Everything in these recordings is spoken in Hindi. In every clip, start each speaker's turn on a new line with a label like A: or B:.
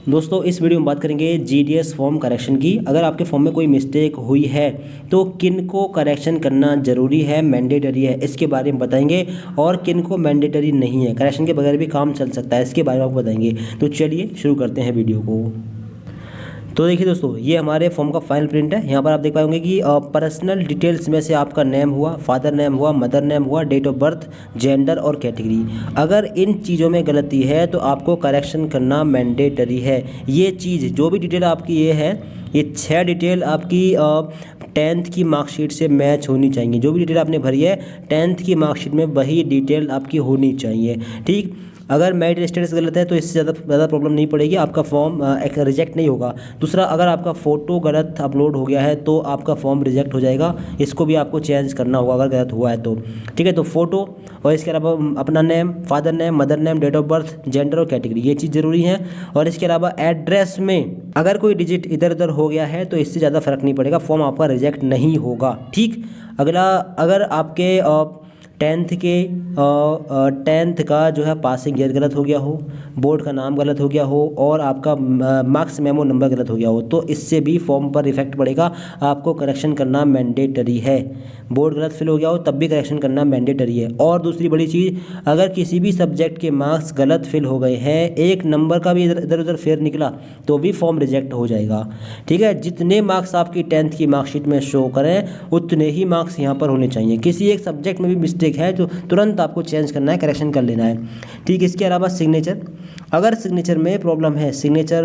A: दोस्तों इस वीडियो में बात करेंगे जीडीएस फॉर्म करेक्शन की। अगर आपके फॉर्म में कोई मिस्टेक हुई है तो किन को करेक्शन करना ज़रूरी है, मैंडेटरी है, इसके बारे में बताएंगे। और किन को मैंडेटरी नहीं है, करेक्शन के बगैर भी काम चल सकता है, इसके बारे में आपको बताएंगे। तो चलिए शुरू करते हैं वीडियो को। तो देखिए दोस्तों, ये हमारे फॉर्म का फाइनल प्रिंट है। यहाँ पर आप देख पाएंगे कि पर्सनल डिटेल्स में से आपका नेम हुआ, फादर नेम हुआ, मदर नेम हुआ, डेट ऑफ बर्थ, जेंडर और कैटेगरी। अगर इन चीज़ों में गलती है तो आपको करेक्शन करना मैंडेटरी है। ये चीज़ जो भी डिटेल आपकी ये 6 डिटेल आपकी 10th की मार्कशीट से मैच होनी चाहिए। जो भी डिटेल आपने भरी है 10th की मार्कशीट में वही डिटेल आपकी होनी चाहिए, ठीक। अगर मैरिट स्टेटस गलत है तो इससे ज़्यादा प्रॉब्लम नहीं पड़ेगी, आपका फॉर्म रिजेक्ट नहीं होगा। दूसरा, अगर आपका फ़ोटो गलत अपलोड हो गया है तो आपका फॉर्म रिजेक्ट हो जाएगा, इसको भी आपको चेंज करना होगा अगर गलत हुआ है तो, ठीक है। तो फ़ोटो और इसके अलावा अपना name, father name, mother name, date of birth, gender और कैटेगरी, ये चीज़ ज़रूरी है। और इसके अलावा एड्रेस में अगर कोई डिजिट इधर उधर हो गया है तो इससे ज़्यादा फर्क नहीं पड़ेगा, फॉर्म आपका रिजेक्ट नहीं होगा, ठीक। अगला, अगर आपके 10th का जो है पासिंग ईयर गलत हो गया हो, बोर्ड का नाम गलत हो गया हो और आपका मार्क्स मेमो नंबर गलत हो गया हो तो इससे भी फॉर्म पर इफेक्ट पड़ेगा, आपको करेक्शन करना मैंडेटरी है। बोर्ड गलत फिल हो गया हो तब भी करेक्शन करना मैंडेटरी है। और दूसरी बड़ी चीज़, अगर किसी भी सब्जेक्ट के मार्क्स गलत फिल हो गए हैं, एक नंबर का भी इधर उधर फेर निकला तो भी फॉर्म रिजेक्ट हो जाएगा, ठीक है। जितने मार्क्स आपकी 10th की मार्कशीट में शो करें उतने ही मार्क्स यहाँ पर होने चाहिए। किसी एक सब्जेक्ट में भी मिस्टेक है जो तुरंत आपको चेंज करना है, करेक्शन कर लेना है, ठीक। इसके अलावा सिग्नेचर, अगर सिग्नेचर में प्रॉब्लम है, सिग्नेचर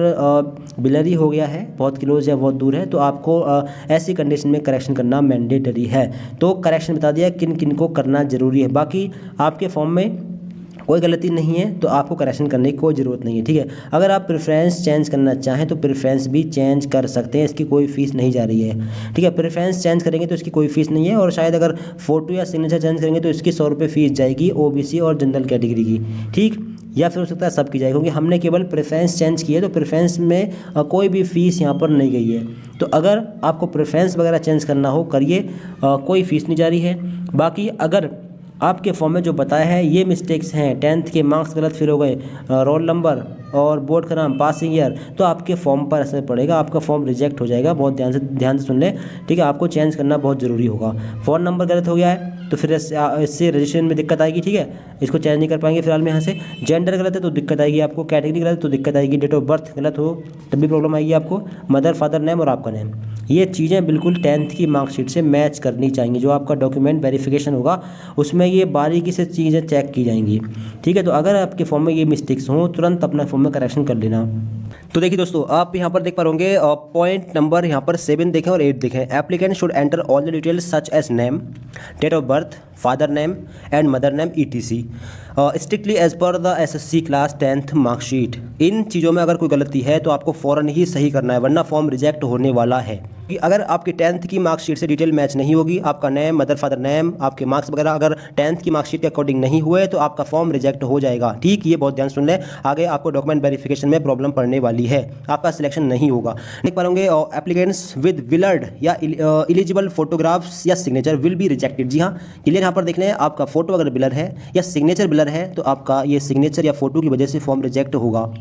A: ब्लरी हो गया है, बहुत क्लोज या बहुत दूर है, तो आपको ऐसी कंडीशन में करेक्शन करना मैंडेटरी है। तो करेक्शन बता दिया किन किन को करना ज़रूरी है। बाकी आपके फॉर्म में कोई गलती नहीं है तो आपको करेक्शन करने की कोई ज़रूरत नहीं है, ठीक है। अगर आप प्रेफरेंस चेंज करना चाहें तो प्रेफरेंस भी चेंज कर सकते हैं, इसकी कोई फ़ीस नहीं जा रही है, ठीक है। प्रेफरेंस चेंज करेंगे तो इसकी कोई फ़ीस नहीं है। और शायद अगर फ़ोटो या सिग्नेचर चेंज करेंगे तो इसकी 100 रुपये फ़ीस जाएगी ओबीसी और जनरल कैटेगरी की, ठीक। या फिर हो सकता है सबकी जाए, क्योंकि हमने केवल प्रेफरेंस चेंज की है तो प्रेफरेंस में कोई भी फ़ीस यहाँ पर नहीं गई है। तो अगर आपको प्रेफरेंस वगैरह चेंज करना हो करिए, कोई फ़ीस नहीं जा रही है। बाकी अगर आपके फॉर्म में जो बताया है ये मिस्टेक्स हैं, 10th के मार्क्स गलत फिल हो गए, रोल नंबर और बोर्ड का नाम, पासिंग ईयर, तो आपके फॉर्म पर असर पड़ेगा, आपका फॉर्म रिजेक्ट हो जाएगा। बहुत ध्यान से सुन लें, ठीक है। आपको चेंज करना बहुत ज़रूरी होगा। फ़ोन नंबर गलत हो गया है तो फिर इससे रजिस्ट्रेशन में दिक्कत आएगी, ठीक है, इसको चेंज नहीं कर पाएंगे फिलहाल में यहाँ से। जेंडर गलत है तो दिक्कत आएगी आपको, कैटेगरी गलत है तो दिक्कत आएगी, डेट ऑफ बर्थ गलत हो तब भी प्रॉब्लम आएगी आपको, मदर फादर नेम और आपका नेम, ये चीज़ें बिल्कुल 10th की मार्कशीट से मैच करनी चाहिए। जो आपका डॉक्यूमेंट वेरिफिकेशन होगा उसमें ये बारीकी से चीज़ें चेक की जाएंगी, ठीक है। तो अगर आपके फॉर्म में ये मिस्टेक्स हों तुरंत अपना फॉर्म में करेक्शन कर लेना। तो देखिए दोस्तों, आप यहाँ पर देख पा होंगे पॉइंट नंबर यहाँ पर 7 देखें और 8 देखें। Applicant should enter all the details such as name, date of birth, father name and mother name ETC strictly as per the SSC class 10th mark sheet. इन चीज़ों में अगर कोई गलती है तो आपको फ़ौरन ही सही करना है, वरना फॉर्म रिजेक्ट होने वाला है। कि अगर आपकी 10th की मार्कशीट से डिटेल मैच नहीं होगी, आपका नेम, मदर फादर नेम, आपके मार्क्स वगैरह अगर 10th की मार्कशीट के अकॉर्डिंग नहीं हुए तो आपका फॉर्म रिजेक्ट हो जाएगा, ठीक। ये बहुत ध्यान सुन लें, आगे आपको डॉक्यूमेंट वेरिफिकेशन में प्रॉब्लम पड़ने वाली है, आपका सिलेक्शन नहीं होगा। देख पाएंगे एप्लीकेंट्स विद विलर्ड या इलिजिबल फोटोग्राफ्स या सिग्नेचर विल बी रिजेक्टेड। जी हाँ, क्लियर यहाँ पर देख लें, आपका फोटो अगर ब्लर है या सिग्नेचर ब्लर है तो आपका ये सिग्नेचर या फोटो की वजह से फॉर्म रिजेक्ट होगा।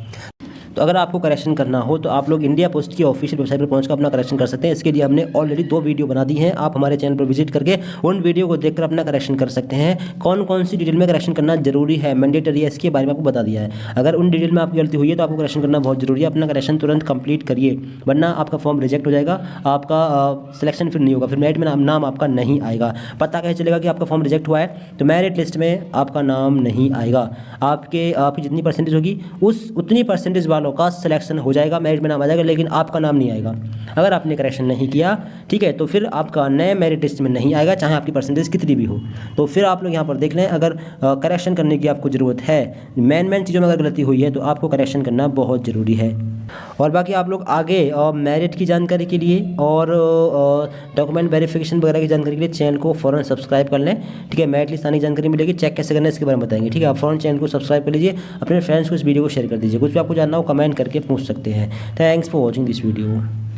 A: तो अगर आपको करेक्शन करना हो तो आप लोग इंडिया पोस्ट की ऑफिशियल वेबसाइट पर पहुंचकर अपना करेक्शन कर सकते हैं। इसके लिए हमने ऑलरेडी 2 वीडियो बना दी हैं, आप हमारे चैनल पर विजिट करके उन वीडियो को देखकर अपना करेक्शन कर सकते हैं। कौन कौन सी डिटेल में करेक्शन करना जरूरी है, मैंडेटरी है, इसके बारे में आपको बता दिया है। अगर उन डिटेल में आपकी गलती हुई है तो आपको करेक्शन करना बहुत जरूरी है, अपना करेक्शन तुरंत कंप्लीट करिए, वरना आपका फॉर्म रिजेक्ट हो जाएगा, आपका सिलेक्शन फिर नहीं होगा, फिर मेरिट में नाम आपका नहीं आएगा। पता कैसे चलेगा कि आपका फॉर्म रिजेक्ट हुआ है? तो मेरिट लिस्ट में आपका नाम नहीं आएगा, आपकी जितनी परसेंटेज होगी उतनी परसेंटेज वालों का सिलेक्शन हो जाएगा, मेरिट में नाम आ जाएगा, लेकिन आपका नाम नहीं आएगा। अगर आपने करेक्शन नहीं किया, ठीक है, तो फिर आपका नए मेरिट लिस्ट में नहीं आएगा, चाहे आपकी परसेंटेज कितनी भी हो। तो फिर आप लोग यहाँ पर देख लें, अगर करेक्शन करने की आपको ज़रूरत है, मेन चीज़ों में अगर गलती हुई है तो आपको करेक्शन करना बहुत ज़रूरी है। और बाकी आप लोग आगे मेरिट की जानकारी के लिए और डॉक्यूमेंट वेरिफिकेशन वगैरह की जानकारी के लिए चैनल को फ़ौरन सब्सक्राइब कर लें, ठीक है। मेरिट लिस्ट आने की जानकारी मिलेगी, चेक कैसे करना है इसके बारे में बताएंगे, ठीक है। आप फ़ौरन चैनल को सब्सक्राइब कर लीजिए, अपने फ्रेंड्स को इस वीडियो को शेयर कर दीजिए। कुछ भी आपको जानना हो कमेंट करके पूछ सकते हैं। Thanks for watching this video.